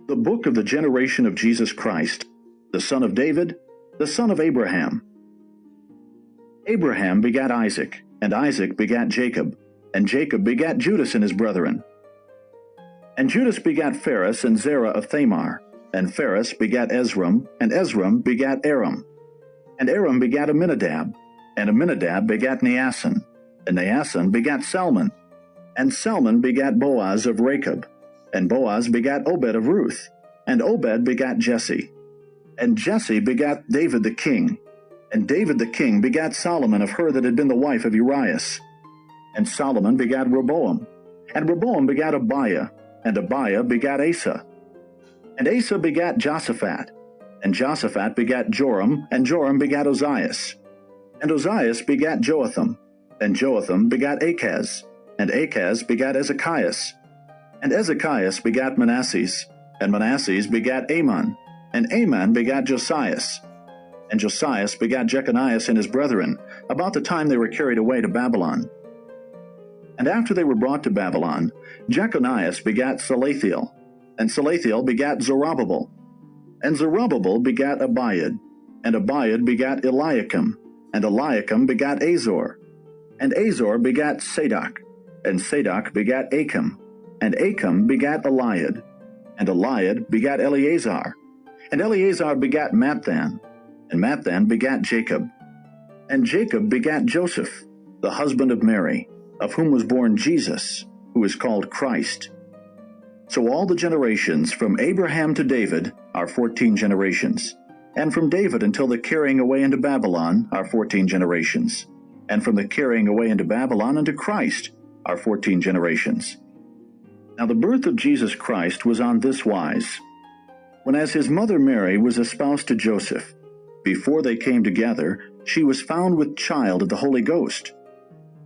The book of the generation of Jesus Christ, the son of David, the son of Abraham. Abraham begat Isaac, and Isaac begat Jacob, and Jacob begat Judas and his brethren. And Judas begat Phares and Zerah of Thamar, and Phares begat Ezram, and Ezram begat Aram. And Aram begat Amminadab, and Amminadab begat Naasson, and Naasson begat Salmon, and Salmon begat Boaz of Rachab, and Boaz begat Obed of Ruth, and Obed begat Jesse. And Jesse begat David the king, and David the king begat Solomon of her that had been the wife of Urias. And Solomon begat Rehoboam, and Rehoboam begat Abiah, and Abiah begat Asa. And Asa begat Josaphat, and Josaphat begat Joram, and Joram begat Ozias. And Ozias begat Joatham, and Joatham begat Achaz, and Achaz begat Ezekias. And Ezekias begat Manasses, and Manasses begat Amon, and Amon begat Josias. And Josias begat Jeconias and his brethren, about the time they were carried away to Babylon. And after they were brought to Babylon, Jeconias begat Salathiel, and Salathiel begat Zerubbabel. And Zerubbabel begat Abiud, and Abiud begat Eliakim, and Eliakim begat Azor. And Azor begat Sadoc, and Sadoc begat Achim, and Achim begat Eliud, and Eliud begat Eleazar, and Eleazar begat Matthan, and Matthan begat Jacob. And Jacob begat Joseph, the husband of Mary, of whom was born Jesus, who is called Christ. So all the generations from Abraham to David are 14 generations, and from David until the carrying away into Babylon are 14 generations, and from the carrying away into Babylon unto Christ are 14 generations. Now the birth of Jesus Christ was on this wise. When as his mother Mary was espoused to Joseph, before they came together, she was found with child of the Holy Ghost.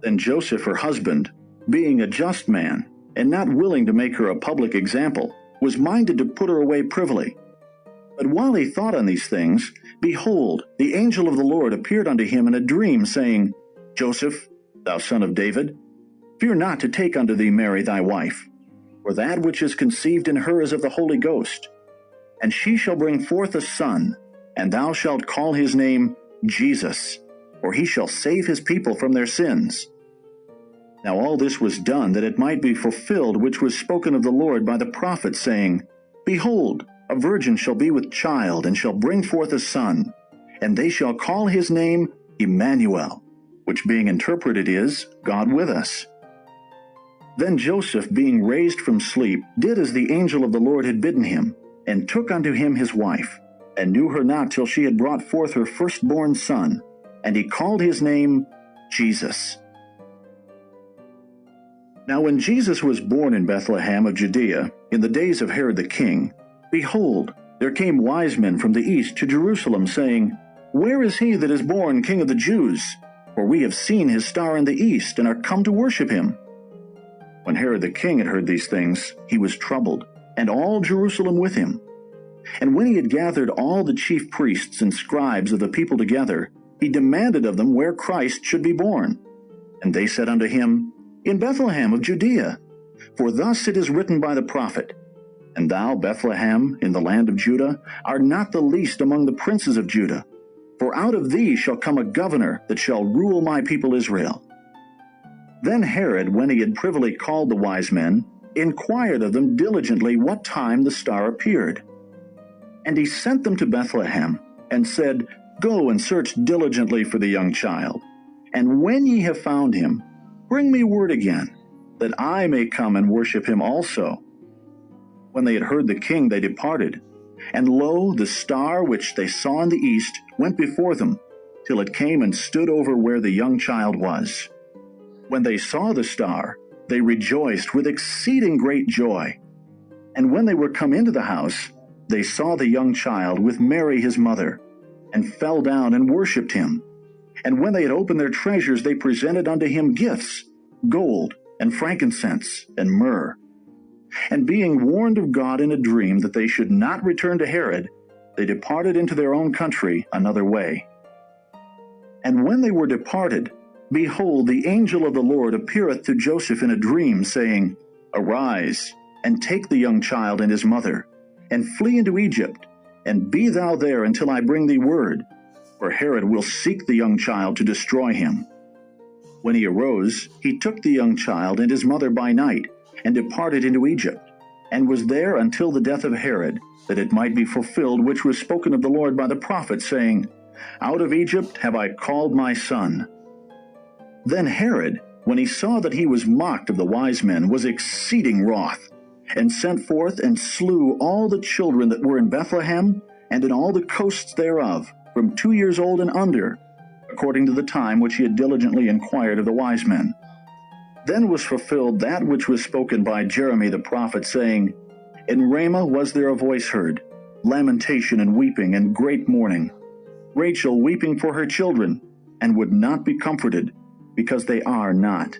Then Joseph her husband, being a just man, and not willing to make her a public example, was minded to put her away privily. But while he thought on these things, behold, the angel of the Lord appeared unto him in a dream, saying, Joseph, thou son of David, fear not to take unto thee Mary thy wife, for that which is conceived in her is of the Holy Ghost. And she shall bring forth a son, and thou shalt call his name Jesus, for he shall save his people from their sins. Now all this was done that it might be fulfilled which was spoken of the Lord by the prophet, saying, Behold, a virgin shall be with child, and shall bring forth a son, and they shall call his name Emmanuel, which being interpreted is, God with us. Then Joseph, being raised from sleep, did as the angel of the Lord had bidden him, and took unto him his wife, and knew her not till she had brought forth her firstborn son, and he called his name Jesus. Now when Jesus was born in Bethlehem of Judea, in the days of Herod the king, behold, there came wise men from the east to Jerusalem, saying, Where is he that is born King of the Jews? For we have seen his star in the east, and are come to worship him. When Herod the king had heard these things, he was troubled, and all Jerusalem with him. And when he had gathered all the chief priests and scribes of the people together, he demanded of them where Christ should be born. And they said unto him, In Bethlehem of Judea, for thus it is written by the prophet, And thou, Bethlehem, in the land of Judah, art not the least among the princes of Judah, for out of thee shall come a governor that shall rule my people Israel. Then Herod, when he had privily called the wise men, inquired of them diligently what time the star appeared. And he sent them to Bethlehem, and said, Go and search diligently for the young child, and when ye have found him, bring me word again, that I may come and worship him also. When they had heard the king, they departed. And lo, the star which they saw in the east went before them, till it came and stood over where the young child was. When they saw the star, they rejoiced with exceeding great joy. And when they were come into the house, they saw the young child with Mary his mother, and fell down and worshipped him. And when they had opened their treasures, they presented unto him gifts, gold, and frankincense, and myrrh. And being warned of God in a dream that they should not return to Herod, they departed into their own country another way. And when they were departed, behold, the angel of the Lord appeareth to Joseph in a dream, saying, Arise, and take the young child and his mother, and flee into Egypt, and be thou there until I bring thee word, for Herod will seek the young child to destroy him." When he arose, he took the young child and his mother by night, and departed into Egypt, and was there until the death of Herod, that it might be fulfilled which was spoken of the Lord by the prophet, saying, "Out of Egypt have I called my son." Then Herod, when he saw that he was mocked of the wise men, was exceeding wroth, and sent forth and slew all the children that were in Bethlehem and in all the coasts thereof, from 2 years old and under, according to the time which he had diligently inquired of the wise men. Then was fulfilled that which was spoken by Jeremy the prophet, saying, "In Ramah was there a voice heard, lamentation and weeping and great mourning, Rachel weeping for her children, and would not be comforted, because they are not."